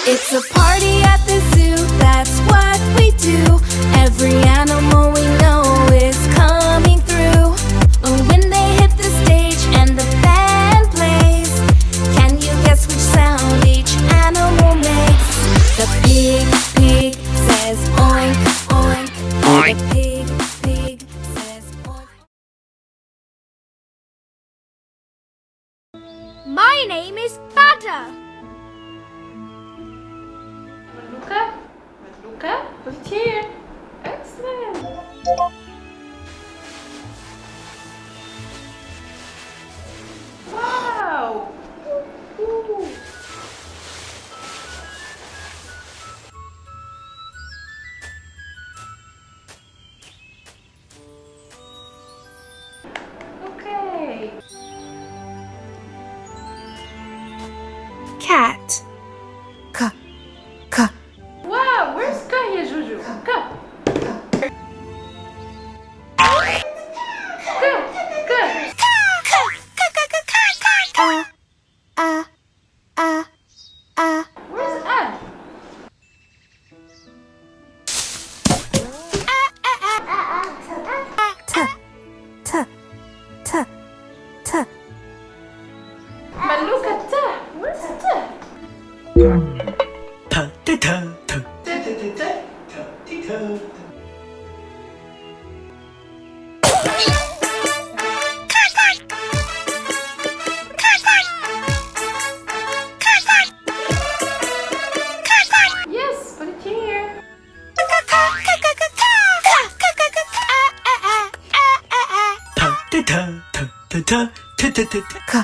It's a party at the zoo, that's what we do. Every animal we know is coming through. When they hit the stage and the band plays, can you guess which sound each animal makes? The pig says oink, oink. Oink. The pig says oink. My name is Butter. Luca, put it here. Excellent. Wow. Ooh. Okay. Cat. Wow, where's Ka here, Juju? Ka. Where's A? But look at that. Where's that? Yes, put it here. Ka.